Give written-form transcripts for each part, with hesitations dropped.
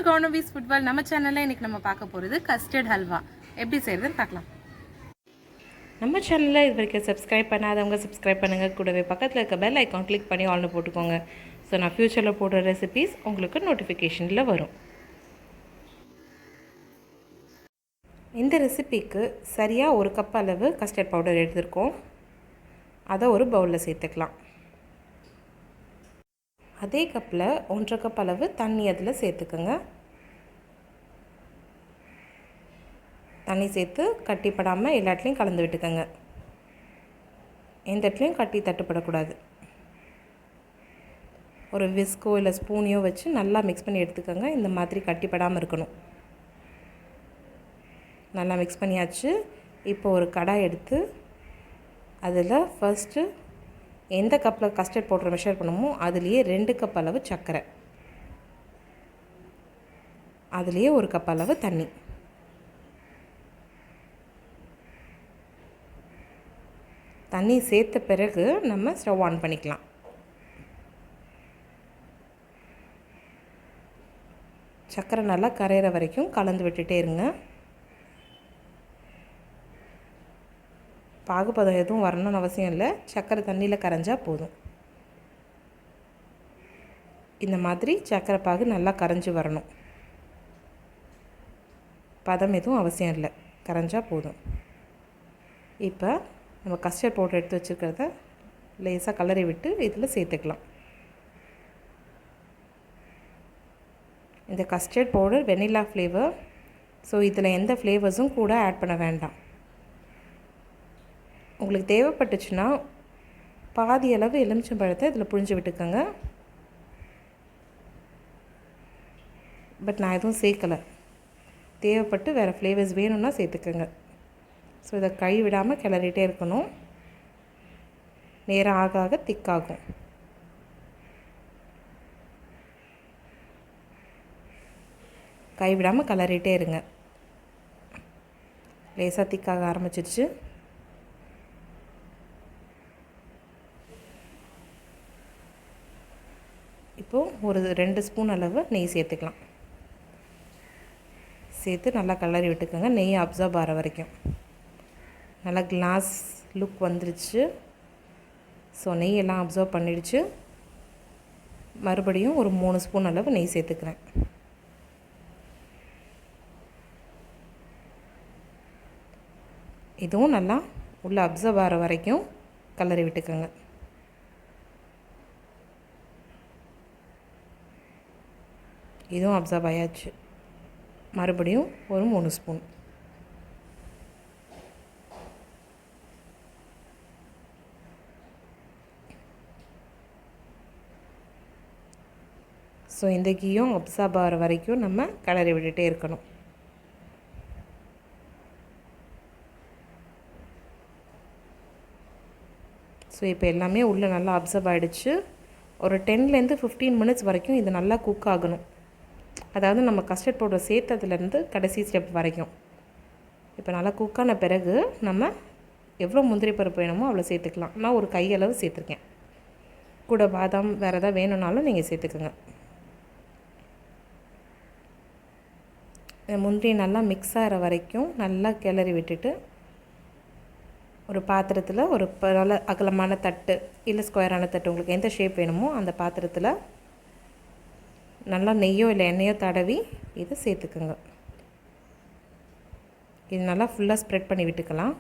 கௌனவிஸ் football நம்ம சேனலில் இன்றைக்கி நம்ம பார்க்க போகிறது கஸ்டர்ட் ஹல்வா எப்படி செய்கிறதுன்னு பார்க்கலாம். நம்ம சேனலில் இது வரைக்கும் சப்ஸ்கிரைப் பண்ணாதவங்க சப்ஸ்கிரைப் பண்ணுங்கள். கூடவே பக்கத்தில் இருக்க பெல் ஐக்கான் கிளிக் பண்ணி ஆல்னு போட்டுக்கோங்க. ஸோ நான் ஃப்யூச்சரில் போடுற ரெசிபீஸ் உங்களுக்கு நோட்டிஃபிகேஷனில் வரும். இந்த ரெசிபிக்கு சரியாக 1 கப் அளவு கஸ்டர்ட் பவுடர் எடுத்துருக்கோம். அதை ஒரு பவுலில் சேர்த்துக்கலாம். அதே கப்பில் 1.5 கப் அளவு தண்ணி அதில் சேர்த்துக்குங்க. தண்ணி சேர்த்து கட்டிப்படாமல் எல்லா இடத்துலையும் கலந்து விட்டுக்கோங்க. எந்த இடத்துலையும் கட்டி தட்டுப்படக்கூடாது. ஒரு விஸ்கோ இல்லை ஸ்பூனையோ வச்சு நல்லா மிக்ஸ் பண்ணி எடுத்துக்கோங்க. இந்த மாதிரி கட்டிப்படாமல் இருக்கணும். நல்லா மிக்ஸ் பண்ணியாச்சு. இப்போ ஒரு கடாய் எடுத்து அதில் ஃபஸ்ட்டு எந்த கப்பில் கஸ்டர்ட் பவுடர் மெஷர் பண்ணுமோ அதுலேயே 2 கப் அளவு சர்க்கரை, அதுலேயே 1 கப் அளவு தண்ணி, தண்ணி சேர்த்த பிறகு நம்ம ஸ்டவ் ஆன் பண்ணிக்கலாம். சர்க்கரை நல்லா கரையிற வரைக்கும் கலந்து விட்டுட்டே இருங்க. பாகுபதம் எதுவும் வரணும்னு அவசியம் இல்லை. சர்க்கரை தண்ணியில் கரைஞ்சால் போதும். இந்த மாதிரி சர்க்கரை பாகு நல்லா கரைஞ்சி வரணும். பதம் எதுவும் அவசியம் இல்லை, கரைஞ்சால் போதும். இப்போ நம்ம கஸ்டர்ட் பவுடர் எடுத்து வச்சுருக்கிறத லேசாக கலரி விட்டு இதில் சேர்த்துக்கலாம். இந்த custard powder vanilla flavour. So இதில் எந்த ஃப்ளேவர்ஸும் கூட ஆட் பண்ண வேண்டாம். உங்களுக்கு தேவைப்பட்டுச்சுன்னா பாதி அளவு எலுமிச்சம்பழத்தை இதில் புழிஞ்சு விட்டுக்கோங்க. பட் நான் எதுவும் சேர்க்கலை. தேவைப்பட்டு வேறு ஃப்ளேவர்ஸ் வேணும்னா சேர்த்துக்கோங்க. ஸோ இதை கை விடாமல் கிளறிட்டே இருக்கணும். நேரம் ஆக ஆக திக்காகும். கை விடாமல் கிளறிட்டே இருங்க. லேசாக திக்காக ஆரம்பிச்சிருச்சு. இப்போது ஒரு 2 ஸ்பூன் அளவு நெய் சேர்த்துக்கலாம். சேர்த்து நல்லா கிளறி விட்டுக்கோங்க. நெய் அப்சர்வ் ஆகிற வரைக்கும். நல்லா கிளாஸ் லுக் வந்துருச்சு. ஸோ நெய் எல்லாம் அப்சர்வ் பண்ணிடுச்சு. மறுபடியும் ஒரு 3 ஸ்பூன் அளவு நெய் சேர்த்துக்கிறேன். இதுவும் நல்லா உள்ளே அப்சர்வ் ஆகிற வரைக்கும் கிளறி விட்டுக்கோங்க. இதுவும் அப்சர்வ் ஆயாச்சு. மறுபடியும் ஒரு 3 ஸ்பூன். ஸோ இந்த கீயும் அப்சர்வ் ஆகிற வரைக்கும் நம்ம கிளறி விட்டுட்டே இருக்கணும். ஸோ இப்போ எல்லாமே உள்ளே நல்லா அப்சர்வ் ஆகிடுச்சு. ஒரு 10லேருந்து 15 மினிட்ஸ் வரைக்கும் இது நல்லா குக் ஆகணும். அதாவது நம்ம கஸ்டர்ட் பவுடர் சேர்த்ததுலேருந்து கடைசி ஸ்டெப் வரைக்கும். இப்போ நல்லா குக்கான பிறகு நம்ம எவ்வளோ முந்திரி பருப்பு வேணுமோ அவ்வளோ சேர்த்துக்கலாம். நான் ஒரு கையளவு சேர்த்துருக்கேன். கூட பாதாம் வேறு எதாவது வேணும்னாலும் நீங்கள் சேர்த்துக்குங்க. முந்திரி நல்லா மிக்ஸ் ஆகிற வரைக்கும் நல்லா கிளறி விட்டுட்டு ஒரு பாத்திரத்தில் ஒரு நல்ல அகலமான தட்டு இல்லை ஸ்கொயரான தட்டு, உங்களுக்கு எந்த ஷேப் வேணுமோ அந்த பாத்திரத்தில் நல்லா நெய்யோ இல்லை எண்ணெயோ தடவி இதை சேர்த்துக்குங்க. இது நல்லா ஃபுல்லாக ஸ்ப்ரெட் பண்ணி விட்டுக்கலாம்.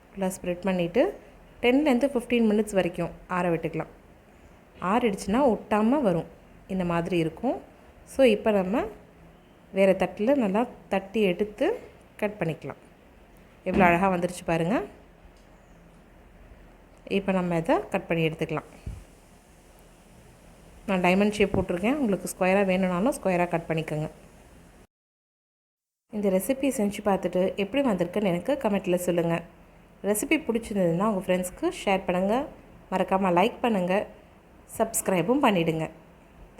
ஃபுல்லாக ஸ்ப்ரெட் பண்ணிவிட்டு 10லேருந்து 15 மினிட்ஸ் வரைக்கும் ஆற விட்டுக்கலாம். ஆறிடுச்சுன்னா ஒட்டாமல் வரும். இந்த மாதிரி இருக்கும். ஸோ இப்போ நம்ம வேறு தட்டில் நல்லா தட்டி எடுத்து கட் பண்ணிக்கலாம். எவ்வளோ அழகாக வந்துருச்சு பாருங்கள். இப்போ நம்ம இதை கட் பண்ணி எடுத்துக்கலாம். நான் டைமண்ட் ஷேப் போட்டிருக்கேன். உங்களுக்கு ஸ்கொயராக வேணும்னாலும் ஸ்கொயராக கட் பண்ணிக்கோங்க. இந்த ரெசிபி செஞ்சு பார்த்துட்டு எப்படி வந்திருக்குன்னு எனக்கு கமெண்ட்டில் சொல்லுங்கள். ரெசிபி பிடிச்சிருந்ததுன்னா உங்கள் ஃப்ரெண்ட்ஸ்க்கு ஷேர் பண்ணுங்கள். மறக்காமல் லைக் பண்ணுங்கள். சப்ஸ்கிரைபும் பண்ணிவிடுங்க.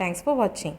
தேங்க்ஸ் ஃபார் வாட்சிங்.